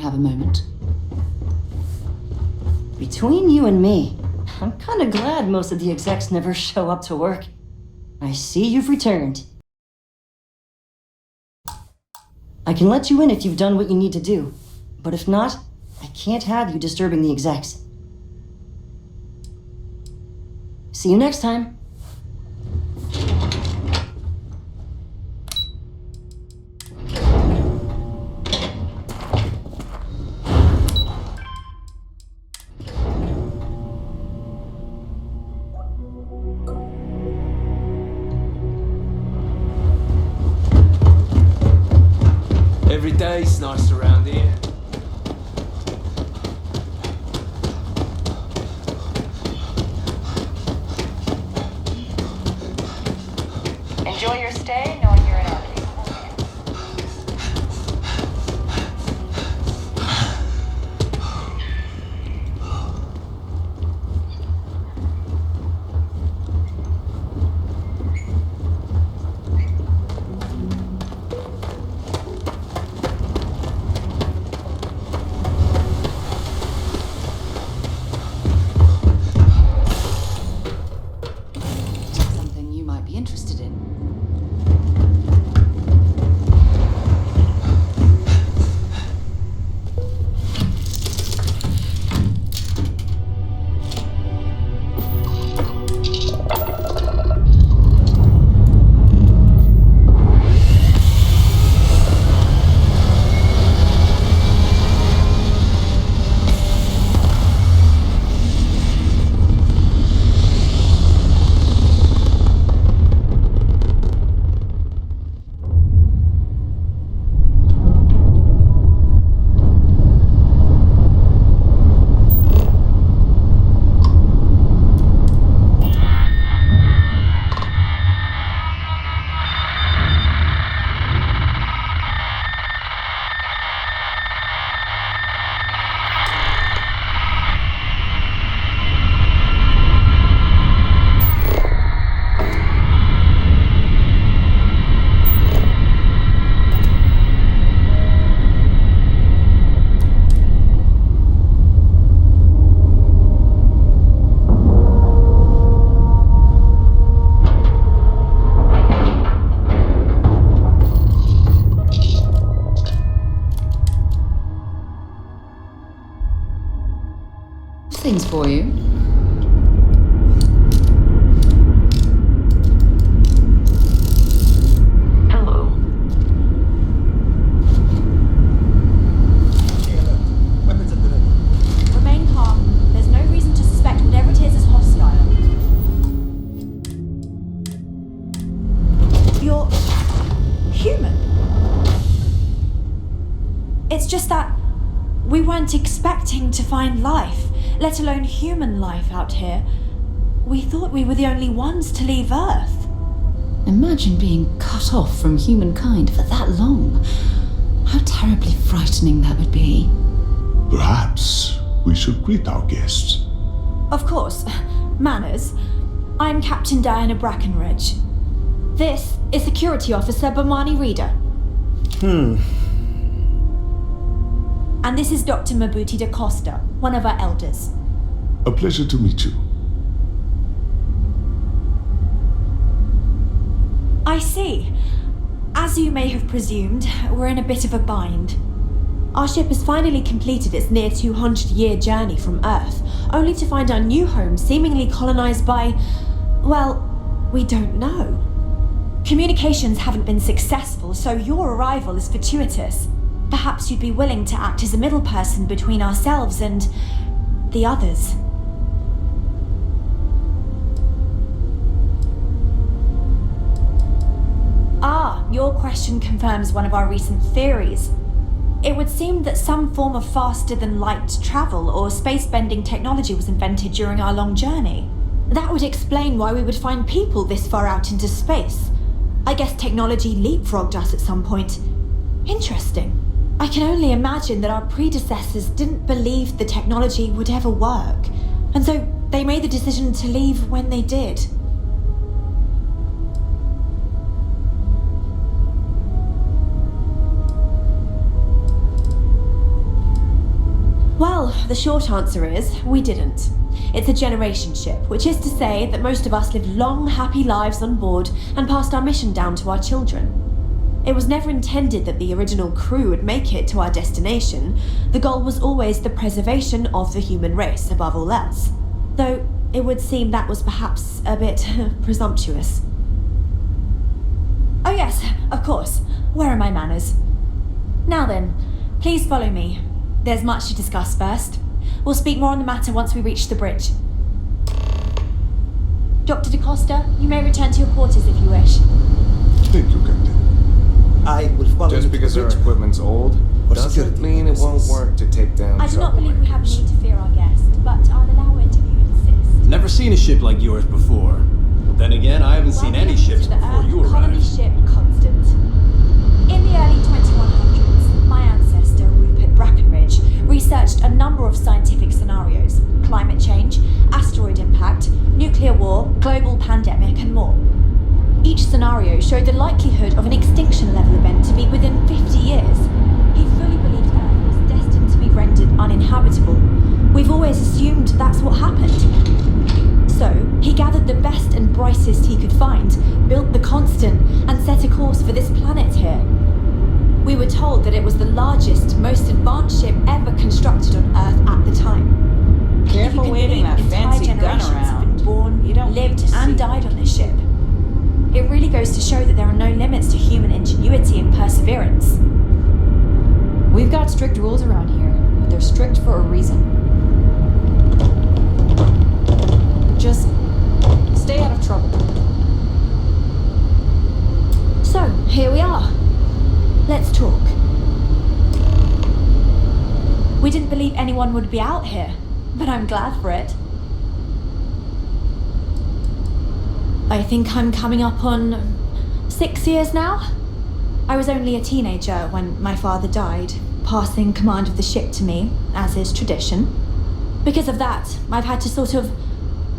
have a moment? Between you and me, I'm kinda glad most of the execs never show up to work. I see you've returned. I can let you in if you've done what you need to do, but if not, I can't have you disturbing the execs. See you next time. Every day's nice around here. Enjoy your stay, knowing you're in our capable hands. Something you might be interested in. Things for you. Hello. Weapons at the ready. Remain calm. There's no reason to suspect whatever it is hostile. You're human. It's just that we weren't expecting to find life, let alone human life out here. We thought we were the only ones to leave Earth. Imagine being cut off from humankind for that long. How terribly frightening that would be. Perhaps we should greet our guests. Of course. Manners. I'm Captain Diana Brackenridge. This is Security Officer Bomani Reader. And this is Dr. Mabuti da Costa, one of our elders. A pleasure to meet you. I see. As you may have presumed, we're in a bit of a bind. Our ship has finally completed its near 200-year journey from Earth, only to find our new home seemingly colonized by, well, we don't know. Communications haven't been successful, so your arrival is fortuitous. Perhaps you'd be willing to act as a middle person between ourselves and the others. Ah, your question confirms one of our recent theories. It would seem that some form of faster-than-light travel or space-bending technology was invented during our long journey. That would explain why we would find people this far out into space. I guess technology leapfrogged us at some point. Interesting. I can only imagine that our predecessors didn't believe the technology would ever work, and so they made the decision to leave when they did. Well, the short answer is we didn't. It's a generation ship, which is to say that most of us lived long, happy lives on board and passed our mission down to our children. It was never intended that the original crew would make it to our destination. The goal was always the preservation of the human race above all else. Though it would seem that was perhaps a bit presumptuous. Oh yes, of course. Where are my manners? Now then, please follow me. There's much to discuss first. We'll speak more on the matter once we reach the bridge. Dr. DaCosta, you may return to your quarters if you wish. Thank you, Captain. I will follow you Just to because the our bridge. equipment's old For doesn't security mean it won't purposes. work to take down I do not believe we have troublemakers. need to fear our guest, but I'll allow it if you insist. Never seen a ship like yours before. Then again, I haven't seen any Welcome ships to the before Earth you colony arrived. ship Constant. In the early 2100s, my ancestor Rupert Brackenridge researched a number of scientific scenarios: climate change, asteroid impact, nuclear war, global pandemic, and more. Each scenario showed the likelihood of an extinction-level event to be within 50 years. He fully believed Earth was destined to be rendered uninhabitable. We've always assumed that's what happened. So, he gathered the best and brightest he could find, built the Constant, and set a course for this planet here. We were told that it was the largest, most advanced ship ever constructed on Earth at the time. Careful waving that fancy gun Have been around. born, You don't lived, need to and see. died on this ship. It really goes to show that there are no limits to human ingenuity and perseverance. We've got strict rules around here, but they're strict for a reason. Just stay out of trouble. So, here we are. Let's talk. We didn't believe anyone would be out here, but I'm glad for it. I think I'm coming up on 6 years now. I was only a teenager when my father died, passing command of the ship to me, as is tradition. Because of that, I've had to sort of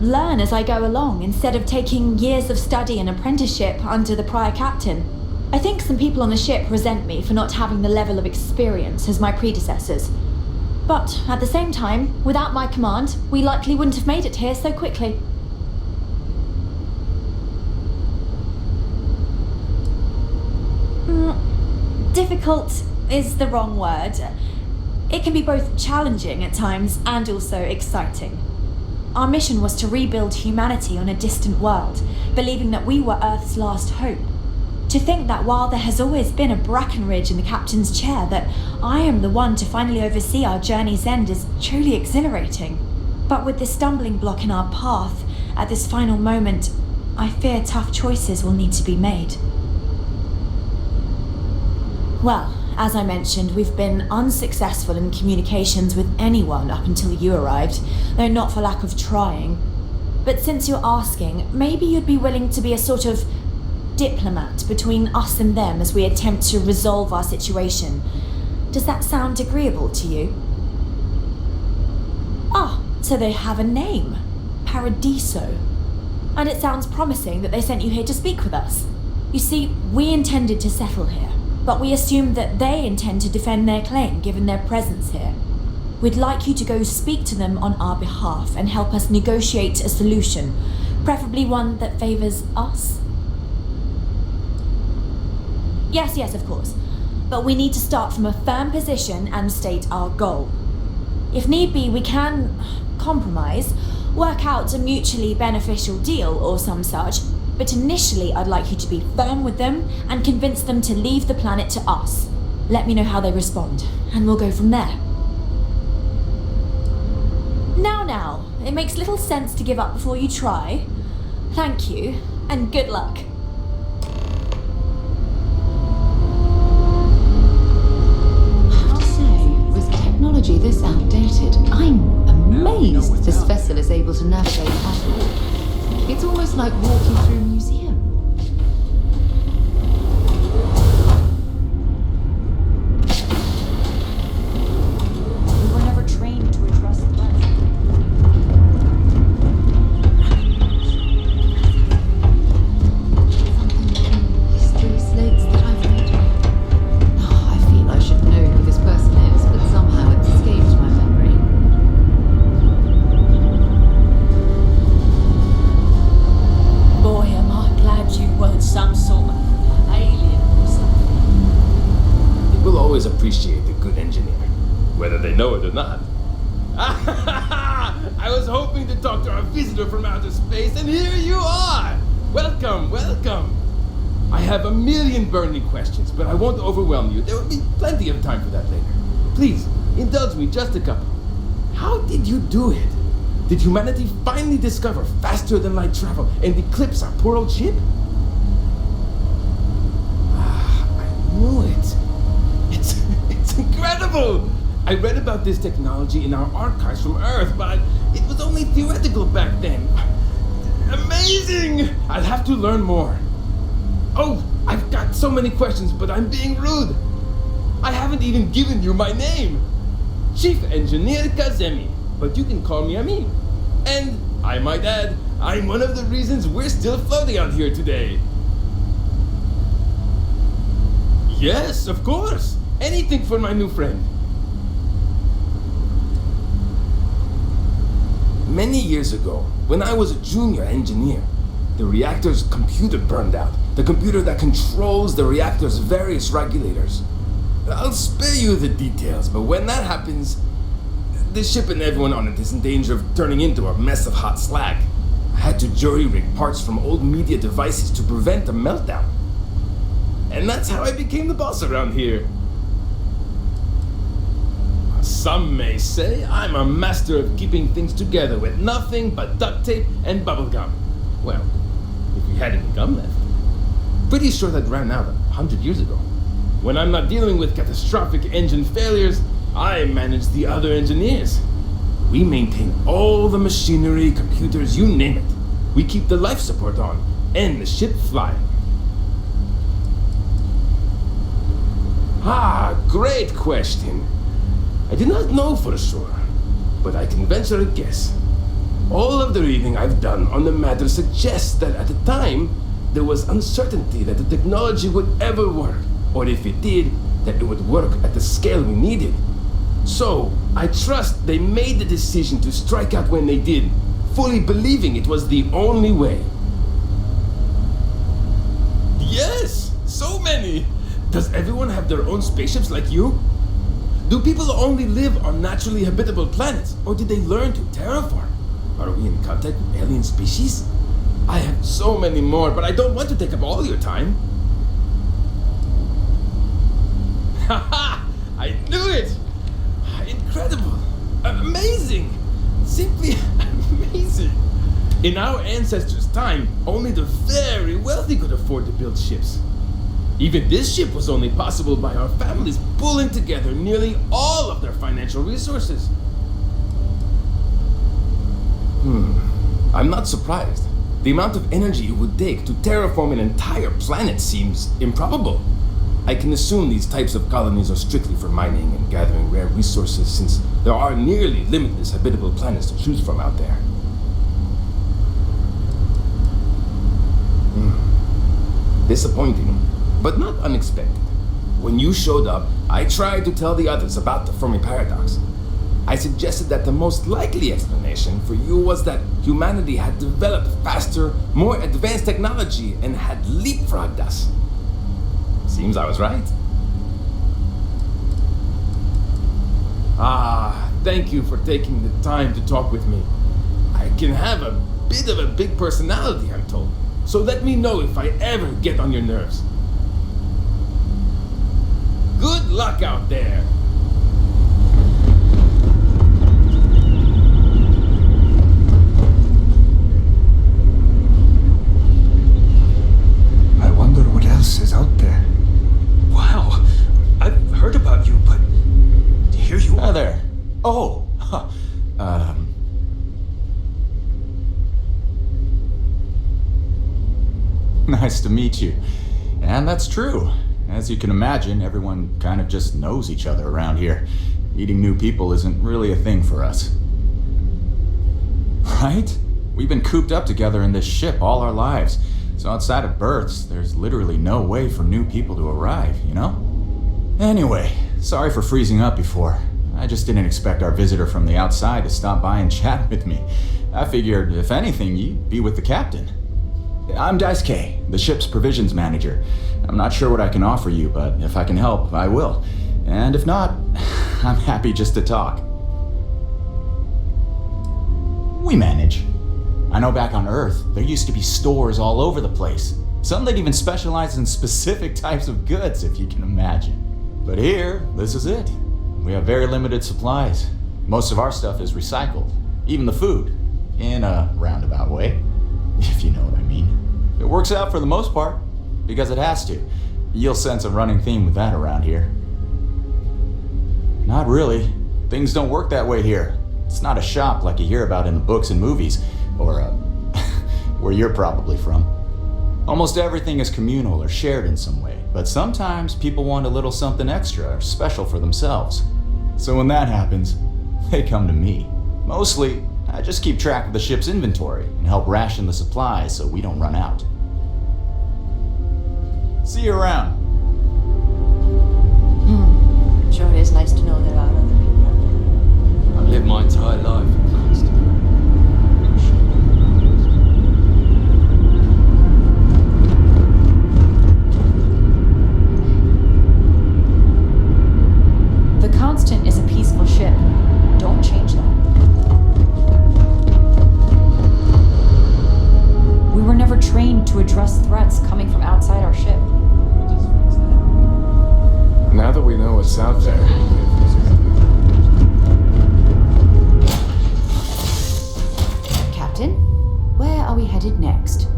learn as I go along, instead of taking years of study and apprenticeship under the prior captain. I think some people on the ship resent me for not having the level of experience as my predecessors. But at the same time, without my command, we likely wouldn't have made it here so quickly. Difficult is the wrong word. It can be both challenging at times and also exciting. Our mission was to rebuild humanity on a distant world, believing that we were Earth's last hope. To think that while there has always been a Brackenridge in the captain's chair, that I am the one to finally oversee our journey's end is truly exhilarating. But with this stumbling block in our path, at this final moment, I fear tough choices will need to be made. Well, as I mentioned, we've been unsuccessful in communications with anyone up until you arrived, though not for lack of trying. But since you're asking, maybe you'd be willing to be a sort of diplomat between us and them as we attempt to resolve our situation. Does that sound agreeable to you? Ah, so they have a name. Paradiso. And it sounds promising that they sent you here to speak with us. You see, we intended to settle here, but we assumed that they intend to defend their claim given their presence here. We'd like you to go speak to them on our behalf and help us negotiate a solution, preferably one that favors us. Yes, of course. But we need to start from a firm position and state our goal. If need be, we can compromise, work out a mutually beneficial deal or some such, but initially I'd like you to be firm with them and convince them to leave the planet to us. Let me know how they respond, and we'll go from there. Now, it makes little sense to give up before you try. Thank you, and good luck. I have to say, with technology this outdated, I'm amazed this vessel is able to navigate at all. It's almost like walking through a museum. We were never trained to address threats. History slates that I've read. Oh, I feel I should know who this person is, but somehow it's escaped my memory. to talk to our visitor from outer space, and here you are! Welcome, welcome! I have a million burning questions, but I won't overwhelm you. There will be plenty of time for that later. Please, indulge me just a couple. How did you do it? Did humanity finally discover faster than light travel and eclipse our poor old ship? I knew it. It's incredible! I read about this technology in our archives from Earth, but it was only theoretical back then. Amazing! I'll have to learn more. Oh, I've got so many questions, but I'm being rude. I haven't even given you my name. Chief Engineer Kazemi, but you can call me Amin. And, I might add, I'm one of the reasons we're still floating out here today. Yes, of course. Anything for my new friend. Many years ago, when I was a junior engineer, the reactor's computer burned out. The computer that controls the reactor's various regulators. I'll spare you the details, but when that happens, the ship and everyone on it is in danger of turning into a mess of hot slag. I had to jury-rig parts from old media devices to prevent a meltdown. And that's how I became the boss around here. Some may say I'm a master of keeping things together with nothing but duct tape and bubble gum. Well, if we had any gum left. Pretty sure that ran out 100 years ago. When I'm not dealing with catastrophic engine failures, I manage the other engineers. We maintain all the machinery, computers, you name it. We keep the life support on and the ship flying. Ah, great question. I do not know for sure, but I can venture a guess. All of the reading I've done on the matter suggests that at the time, there was uncertainty that the technology would ever work, or if it did, that it would work at the scale we needed. So, I trust they made the decision to strike out when they did, fully believing it was the only way. Yes, so many! Does everyone have their own spaceships like you? Do people only live on naturally habitable planets, or did they learn to terraform? Are we in contact with alien species? I have so many more, but I don't want to take up all your time. Haha! I knew it! Incredible! Amazing! Simply amazing! In our ancestors' time, only the very wealthy could afford to build ships. Even this ship was only possible by our families pulling together nearly all of their financial resources. I'm not surprised. The amount of energy it would take to terraform an entire planet seems improbable. I can assume these types of colonies are strictly for mining and gathering rare resources, since there are nearly limitless habitable planets to choose from out there. Disappointing, but not unexpected. When you showed up, I tried to tell the others about the Fermi paradox. I suggested that the most likely explanation for you was that humanity had developed faster, more advanced technology and had leapfrogged us. Seems I was right. Ah, thank you for taking the time to talk with me. I can have a bit of a big personality, I'm told. So let me know if I ever get on your nerves. Good luck out there! I wonder what else is out there. Wow, I've heard about you, but here you are. Hi there. Oh, nice to meet you. And that's true. As you can imagine, everyone kind of just knows each other around here. Meeting new people isn't really a thing for us. Right? We've been cooped up together in this ship all our lives. So outside of births, there's literally no way for new people to arrive, you know? Anyway, sorry for freezing up before. I just didn't expect our visitor from the outside to stop by and chat with me. I figured, if anything, you'd be with the captain. I'm Daisuke, the ship's provisions manager. I'm not sure what I can offer you, but if I can help, I will. And if not, I'm happy just to talk. We manage. I know back on Earth, there used to be stores all over the place. Some that even specialize in specific types of goods, if you can imagine. But here, this is it. We have very limited supplies. Most of our stuff is recycled. Even the food. In a roundabout way, if you know what I mean. It works out for the most part, because it has to. You'll sense a running theme with that around here. Not really. Things don't work that way here. It's not a shop like you hear about in the books and movies, or where you're probably from. Almost everything is communal or shared in some way, but sometimes people want a little something extra or special for themselves. So when that happens, they come to me. Mostly, I just keep track of the ship's inventory and help ration the supplies so we don't run out. See you around. Sure it is nice to know there are other people out there. I've lived my entire life in Cranston. The Constant is a peaceful ship. Don't change that. We were never trained to address threats coming from outside our ship. Now that we know what's out there. Captain, where are we headed next?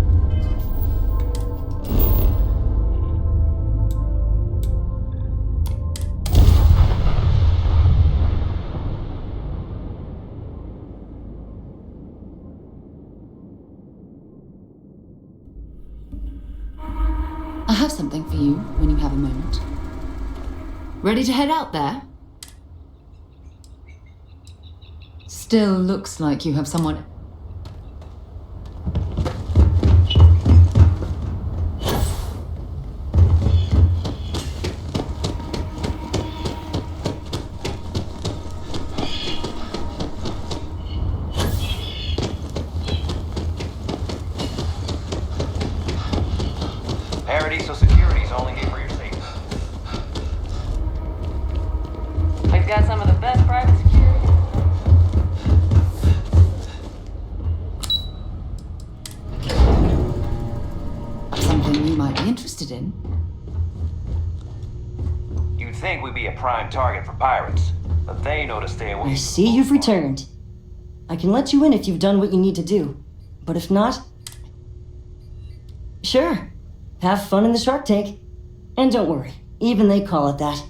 I have something for you when you have a moment. Ready to head out there? Still looks like you have someone. Paradise security is only here for your safety. We've got some of the best private security. Something you might be interested in. You'd think we'd be a prime target for pirates, but they know to stay away. I see you've returned. I can let you in if you've done what you need to do. But if not... Sure. Have fun in the shark tank. And don't worry, even they call it that.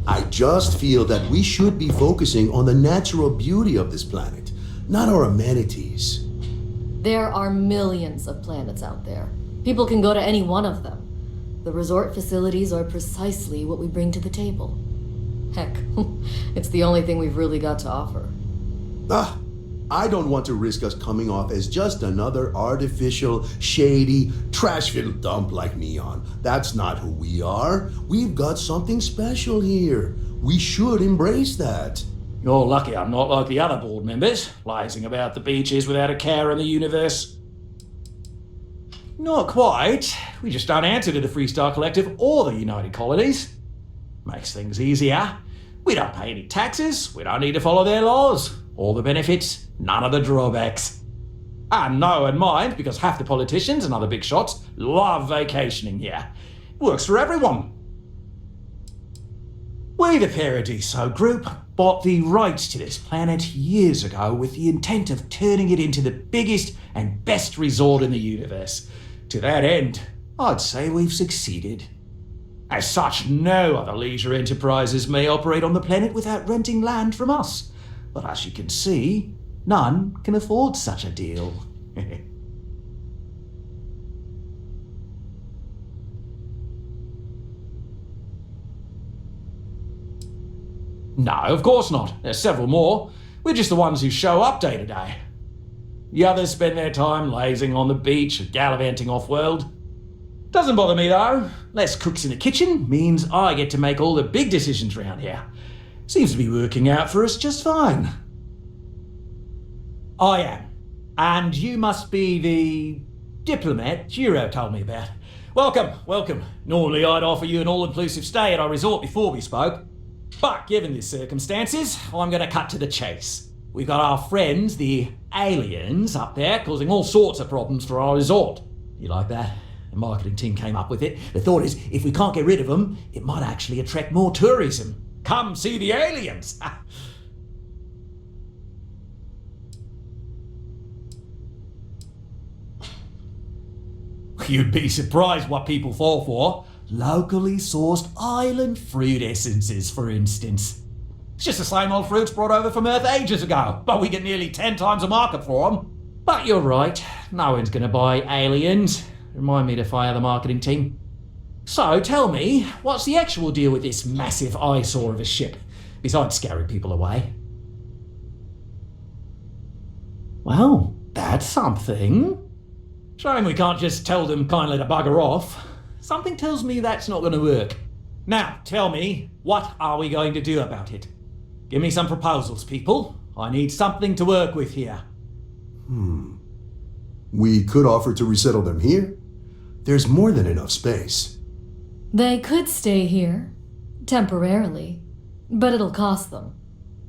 I just feel that we should be focusing on the natural beauty of this planet, not our amenities. There are millions of planets out there. People can go to any one of them. The resort facilities are precisely what we bring to the table. Heck, it's the only thing we've really got to offer. I don't want to risk us coming off as just another artificial, shady, trash-filled dump like Neon. That's not who we are. We've got something special here. We should embrace that. You're lucky I'm not like the other board members, lazing about the beaches without a care in the universe. Not quite. We just don't answer to the Freestar Collective or the United Colonies. Makes things easier. We don't pay any taxes, we don't need to follow their laws. All the benefits, none of the drawbacks. And know and mind, because half the politicians and other big shots love vacationing here. Works for everyone. We, the Paradiso Group, bought the rights to this planet years ago with the intent of turning it into the biggest and best resort in the universe. To that end, I'd say we've succeeded. As such, no other leisure enterprises may operate on the planet without renting land from us. But as you can see, none can afford such a deal. No, of course not. There's several more. We're just the ones who show up day to day. The others spend their time lazing on the beach or gallivanting off-world. Doesn't bother me though. Less cooks in the kitchen means I get to make all the big decisions around here. Seems to be working out for us just fine. I am. And you must be the diplomat Giro told me about. Welcome, welcome. Normally I'd offer you an all-inclusive stay at our resort before we spoke. But given the circumstances, I'm going to cut to the chase. We've got our friends, the aliens, up there causing all sorts of problems for our resort. You like that? The marketing team came up with it. The thought is, if we can't get rid of them, it might actually attract more tourism. Come see the aliens! You'd be surprised what people fall for. Locally sourced island fruit essences, for instance. It's just the same old fruits brought over from Earth ages ago, but we get nearly 10 times the market for them. But you're right, no one's going to buy aliens. Remind me to fire the marketing team. So tell me, what's the actual deal with this massive eyesore of a ship, besides scaring people away? Well, that's something. Shame we can't just tell them kindly to bugger off. Something tells me that's not going to work. Now, tell me, what are we going to do about it? Give me some proposals, people. I need something to work with here. We could offer to resettle them here. There's more than enough space. They could stay here, temporarily, but it'll cost them.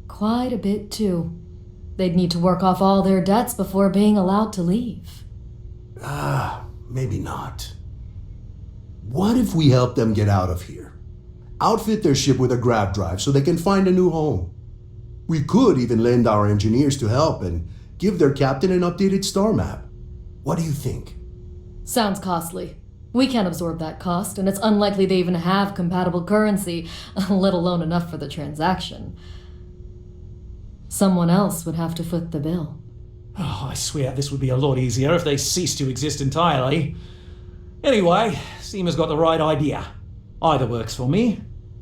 Quite a bit, too. They'd need to work off all their debts before being allowed to leave. Maybe not. What if we help them get out of here? Outfit their ship with a grab drive so they can find a new home. We could even lend our engineers to help and give their captain an updated star map. What do you think? Sounds costly. We can't absorb that cost, and it's unlikely they even have compatible currency, let alone enough for the transaction. Someone else would have to foot the bill. Oh, I swear this would be a lot easier if they ceased to exist entirely. Anyway, Seema's got the right idea. Either works for me.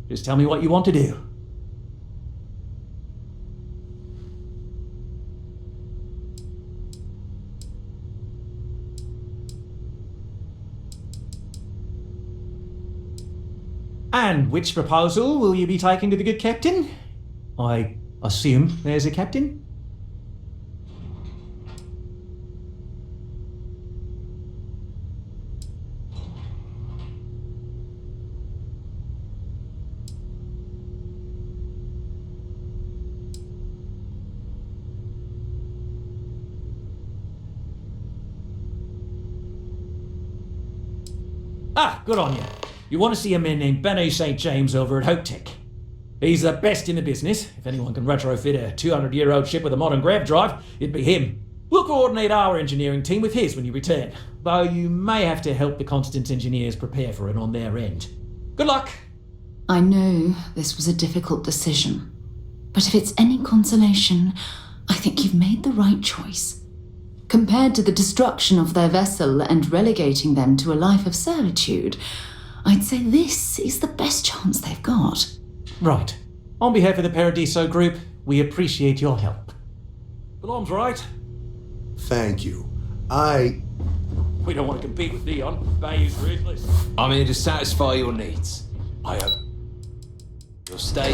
Just tell me what you want to do. And which proposal will you be taking to the good captain? I assume there's a captain? Ah, good on you. You want to see a man named Benny St. James over at HopeTech. He's the best in the business. If anyone can retrofit a 200-year-old ship with a modern grav drive, it'd be him. We'll coordinate our engineering team with his when you return, though you may have to help the Constance engineers prepare for it on their end. Good luck! I know this was a difficult decision, but if it's any consolation, I think you've made the right choice. Compared to the destruction of their vessel and relegating them to a life of servitude, I'd say this is the best chance they've got. Right. On behalf of the Paradiso Group, we appreciate your help. Belom's right. Thank you. We don't want to compete with Neon. Value's ruthless. I'm here to satisfy your needs. I hope you'll stay